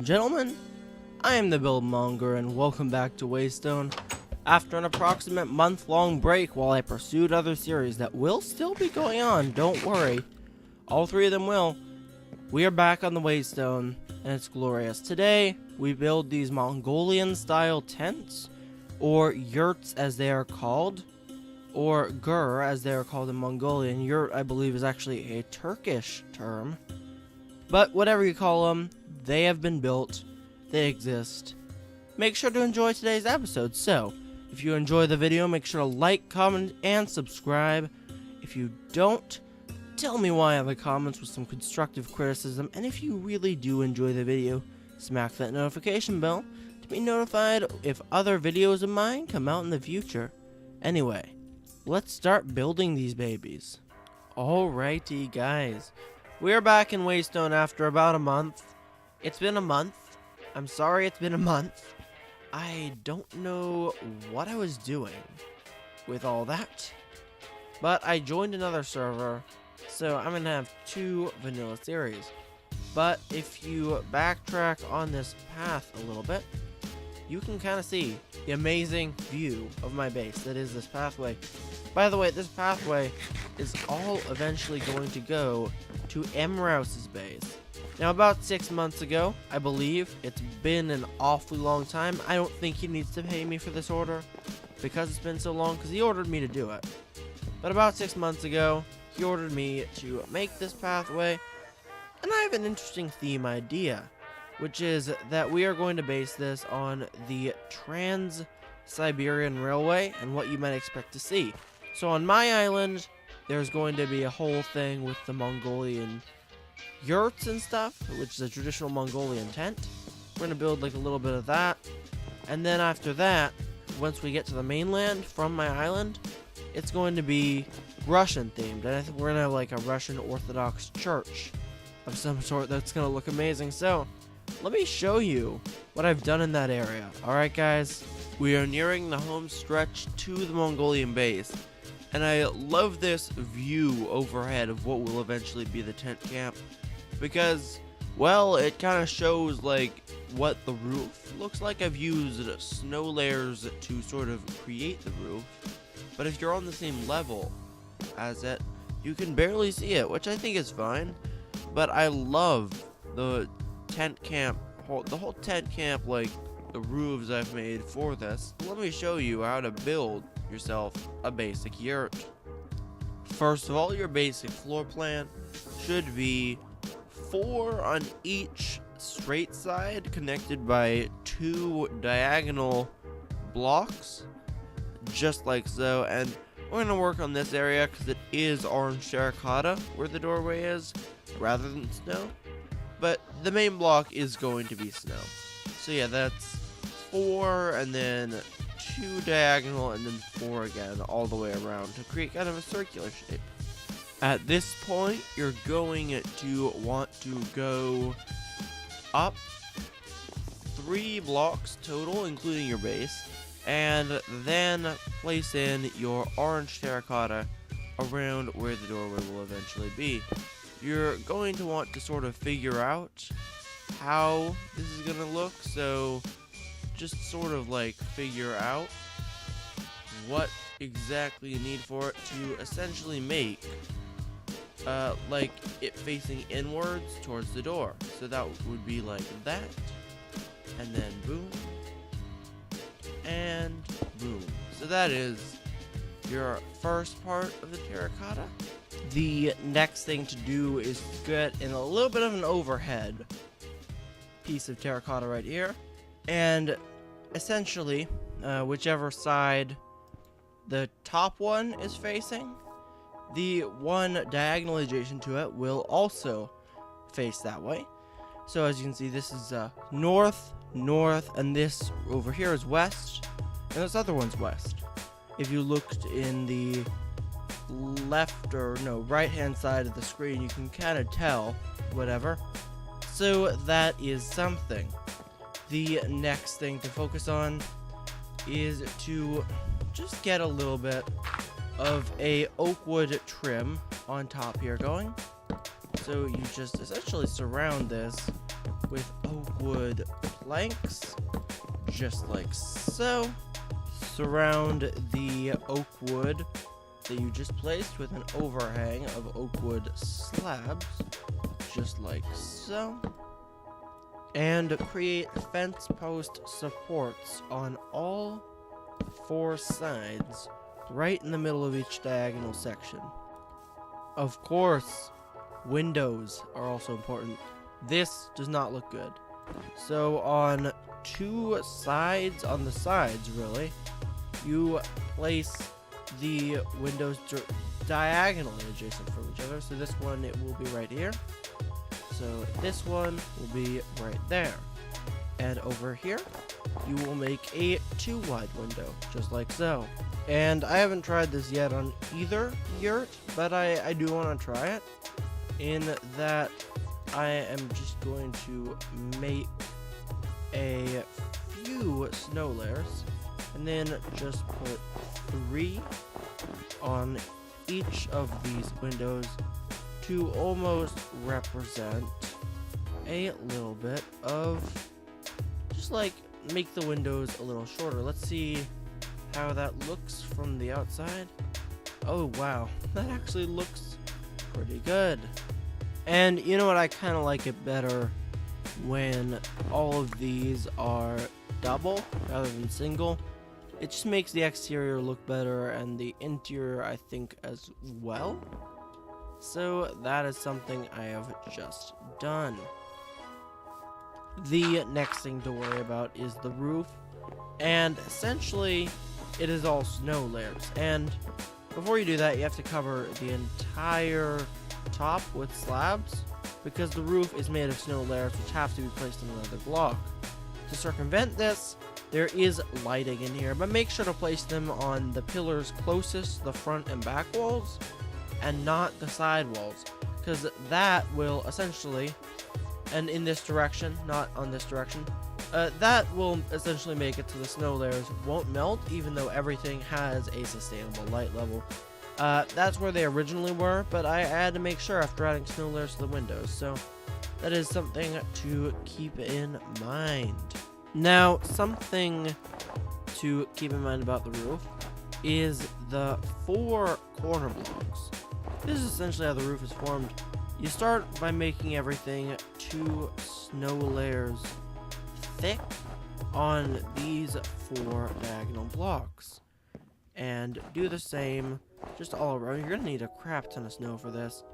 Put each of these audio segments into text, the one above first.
and gentlemen, I am the Buildmonger and welcome back to Waystone. After an approximate month-long break while I pursued other series that will still be going on, don't worry, all three of them will, we are back on the Waystone and it's glorious. Today, we build these Mongolian style tents, or yurts as they are called, or gur as they are called in Mongolian. Yurt, I believe, is actually a Turkish term. But whatever you call them, they have been built, they exist. Make sure to enjoy today's episode. So, if you enjoy the video, make sure to like, comment, and subscribe. If you don't, tell me why in the comments with some constructive criticism. And if you really do enjoy the video, smack that notification bell to be notified if other videos of mine come out in the future. Anyway, let's start building these babies. Alrighty guys, we're back in Waystone after about a month. It's been a month. I'm sorry it's been a month. I don't know what I was doing with all that, but I joined another server, so I'm gonna have 2 vanilla series. But if you backtrack on this path a little bit, you can kind of see the amazing view of my base that is this pathway. By the way, this pathway is all eventually going to go to Rouse's base. Now, about 6 months ago, I believe, it's been an awfully long time. I don't think he needs to pay me for this order because it's been so long, because he ordered me to do it. But about 6 months ago, he ordered me to make this pathway, and I have an interesting theme idea, which is that we are going to base this on the Trans-Siberian Railway and what you might expect to see. So on my island, there's going to be a whole thing with the Mongolian yurts and stuff, which is a traditional Mongolian tent. We're going to build like a little bit of that. And then after that, once we get to the mainland from my island, it's going to be Russian themed. And I think we're going to have like a Russian Orthodox church of some sort that's going to look amazing. So let me show you what I've done in that area. Alright guys, we are nearing the home stretch to the Mongolian base. And I love this view overhead of what will eventually be the tent camp. Because, well, it kind of shows like what the roof looks like. I've used snow layers to sort of create the roof. But if you're on the same level as it, you can barely see it, which I think is fine. But I love the tent camp, the whole tent camp, like the roofs I've made for this. Let me show you how to build yourself a basic yurt. First of all, your basic floor plan should be 4 on each straight side connected by 2 diagonal blocks, just like so. And we're going to work on this area because it is orange terracotta where the doorway is rather than snow, but the main block is going to be snow. So yeah, that's 4 and then 2 diagonal and then 4 again all the way around to create kind of a circular shape. At this point, you're going to want to go up 3 blocks total, including your base, and then place in your orange terracotta around where the doorway will eventually be. You're going to want to sort of figure out how this is going to look, so just sort of like figure out what exactly you need for it to essentially make like it facing inwards towards the door. So that would be like that, and then boom, and boom. So that is your first part of the terracotta. The next thing to do is get in a little bit of an overhead piece of terracotta right here, and essentially whichever side the top one is facing, the one diagonally adjacent to it will also face that way. So as you can see, this is north, and this over here is west, and this other one's west. If you looked in the left or no right hand side of the screen, you can kind of tell whatever. So that is something. The next thing to focus on is to just get a little bit of a oak wood trim on top here going. So you just essentially surround this with oak wood planks, just like so. Surround the oak wood that you just placed with an overhang of oak wood slabs, just like so. And create fence post supports on all 4 sides, right in the middle of each diagonal section. Of course, windows are also important. This does not look good. So on 2 sides, on the sides really, you place the windows diagonally adjacent from each other. So this one, it will be right here. So this one will be right there. And over here, you will make a 2 wide window, just like so. And I haven't tried this yet on either yurt, but I do want to try it. In that, I am just going to make a few snow layers, and then just put 3 on each of these windows to almost represent a little bit of, just like make the windows a little shorter. Let's see how that looks from the outside. Oh wow, that actually looks pretty good. And you know what, I kind of like it better when all of these are double rather than single. It just makes the exterior look better and the interior, I think, as well. So that is something I have just done. The next thing to worry about is the roof, and essentially it is all snow layers. And before you do that, you have to cover the entire top with slabs, because the roof is made of snow layers which have to be placed in another block. To circumvent this, there is lighting in here, but make sure to place them on the pillars closest to the front and back walls and not the side walls, because that will essentially, and in this direction, not on this direction, that will essentially make it so the snow layers won't melt, even though everything has a sustainable light level. That's where they originally were, but I had to make sure after adding snow layers to the windows, so that is something to keep in mind. Now, something to keep in mind about the roof is the 4 corner blocks. This is essentially how the roof is formed. You start by making everything 2 snow layers thick on these 4 diagonal blocks, and do the same just all around. You're gonna need a crap ton of snow for this.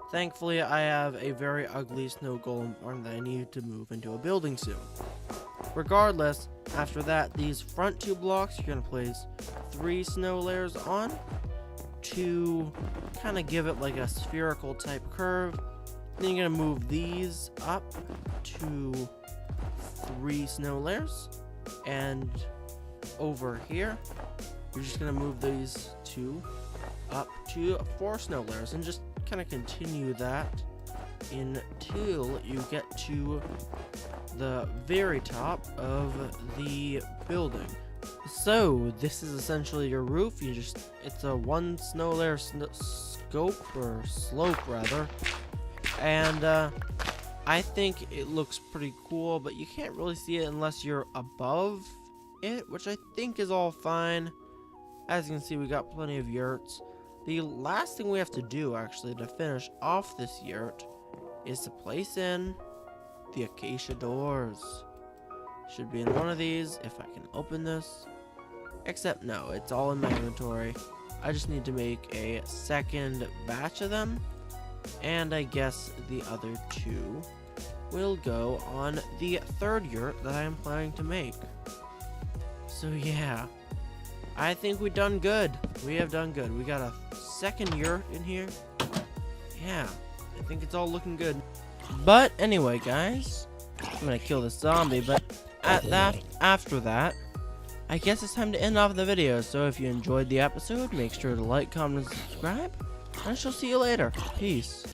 Thankfully, I have a very ugly snow golem farm that I need to move into a building soon. Regardless, after that, these front 2 blocks, you're gonna place 3 snow layers on to kind of give it like a spherical type curve. Then you're gonna move these up to 3 snow layers, and over here you're just gonna move these 2 up to 4 snow layers, and just kind of continue that until you get to the very top of the building. So this is essentially your roof. It's a 1 snow layer scope, or slope rather, and I think it looks pretty cool, but you can't really see it unless you're above it, which I think is all fine. As you can see, we got plenty of yurts. The last thing we have to do, actually, to finish off this yurt is to place in the acacia doors. Should be in one of these if I can open this. Except no, it's all in my inventory. I just need to make a second batch of them, and I guess the other 2 will go on the 3rd yurt that I am planning to make. So yeah, I think we've done good. We have done good. We got a 2nd yurt in here. Yeah, I think it's all looking good. But anyway, guys, I'm gonna kill this zombie, but after that, I guess it's time to end off the video. So if you enjoyed the episode, make sure to like, comment, and subscribe, and I shall see you later. Peace.